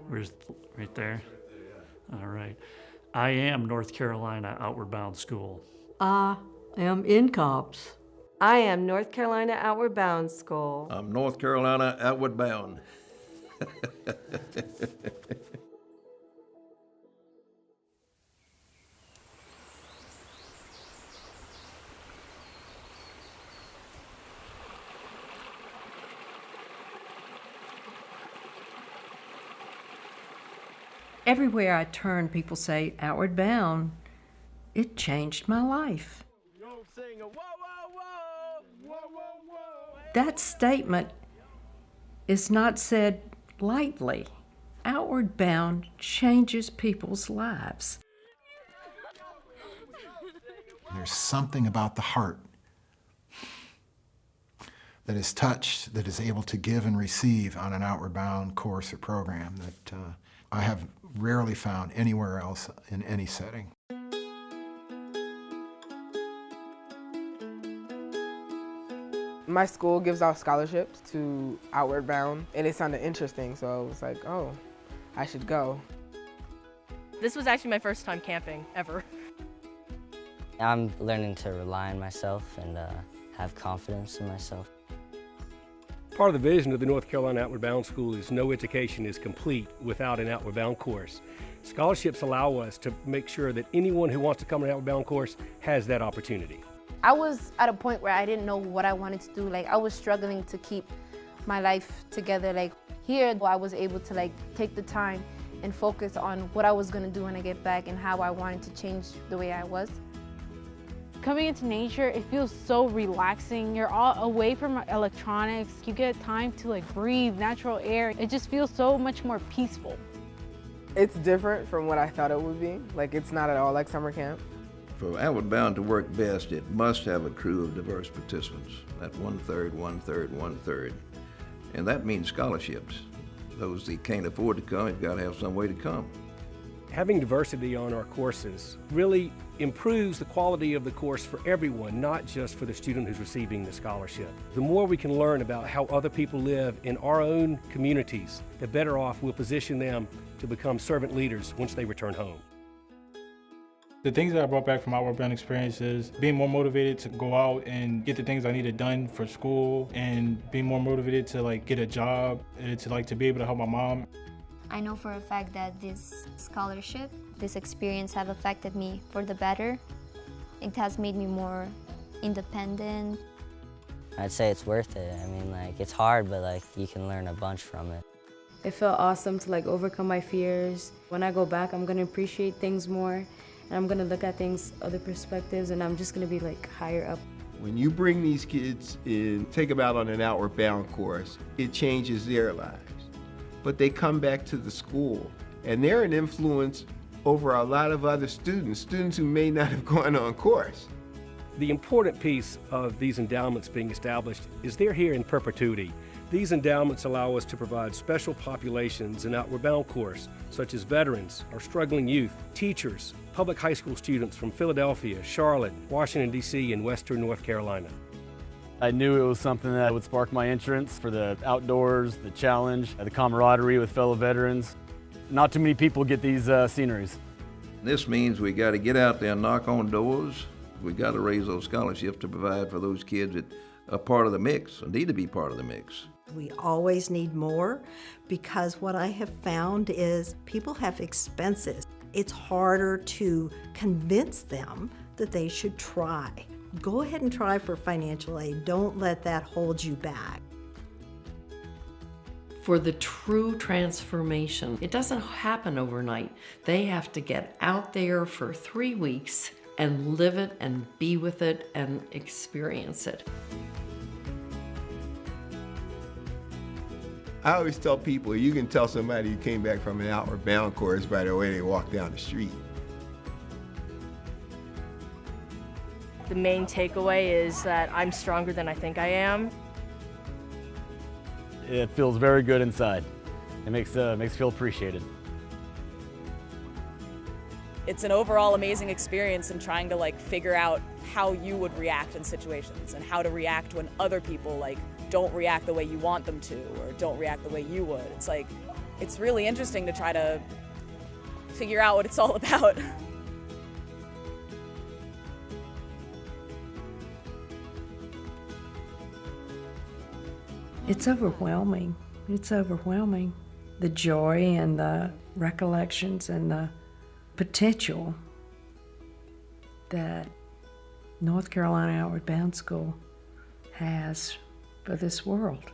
Where's, right there? All right. I am North Carolina Outward Bound School. I am in COPS. I am North Carolina Outward Bound School. I'm North Carolina Outward Bound. Everywhere I turn, people say, Outward Bound. It changed my life. That statement is not said lightly. Outward Bound changes people's lives. There's something about the heart that is touched, that is able to give and receive on an Outward Bound course or program that I have rarely found anywhere else in any setting. My school gives out scholarships to Outward Bound, and it sounded interesting, so I was like, oh, I should go. This was actually my first time camping, ever. I'm learning to rely on myself and have confidence in myself. Part of the vision of the North Carolina Outward Bound School is no education is complete without an Outward Bound course. Scholarships allow us to make sure that anyone who wants to come to an Outward Bound course has that opportunity. I was at a point where I didn't know what I wanted to do. I was struggling to keep my life together. Here, I was able to take the time and focus on what I was gonna do when I get back and how I wanted to change the way I was. Coming into nature, it feels so relaxing. You're all away from electronics. You get time to breathe natural air. It just feels so much more peaceful. It's different from what I thought it would be. It's not at all like summer camp. For Outward Bound to work best, it must have a crew of diverse participants. That's 1/3, 1/3, 1/3. And that means scholarships. Those that can't afford to come have got to have some way to come. Having diversity on our courses really improves the quality of the course for everyone, not just for the student who's receiving the scholarship. The more we can learn about how other people live in our own communities, the better off we'll position them to become servant leaders once they return home. The things that I brought back from Outward Bound experience is being more motivated to go out and get the things I needed done for school, and being more motivated to get a job, and to be able to help my mom. I know for a fact that this scholarship, this experience have affected me for the better. It has made me more independent. I'd say it's worth it. I mean, it's hard, but you can learn a bunch from it. It felt awesome to overcome my fears. When I go back, I'm gonna appreciate things more, and I'm gonna look at things, other perspectives, and I'm just gonna be higher up. When you bring these kids and take them out on an Outward Bound course, it changes their lives. But they come back to the school, and they're an influence over a lot of other students who may not have gone on course. The important piece of these endowments being established is they're here in perpetuity. These endowments allow us to provide special populations an Outward Bound course, such as veterans or struggling youth, teachers, public high school students from Philadelphia, Charlotte, Washington, D.C., and Western North Carolina. I knew it was something that would spark my interest for the outdoors, the challenge, the camaraderie with fellow veterans. Not too many people get these sceneries. This means we got to get out there and knock on doors. We got to raise those scholarships to provide for those kids that are part of the mix, or need to be part of the mix. We always need more, because what I have found is people have expenses. It's harder to convince them that they should try. Go ahead and try for financial aid. Don't let that hold you back. For the true transformation, it doesn't happen overnight. They have to get out there for 3 weeks and live it and be with it and experience it. I always tell people, you can tell somebody who came back from an Outward Bound course by the way they walk down the street. The main takeaway is that I'm stronger than I think I am. It feels very good inside. It makes you feel appreciated. It's an overall amazing experience in trying to figure out how you would react in situations and how to react when other people don't react the way you want them to or don't react the way you would. It's it's really interesting to try to figure out what it's all about. It's overwhelming. It's overwhelming. The joy and the recollections and the potential that North Carolina Outward Bound School has for this world.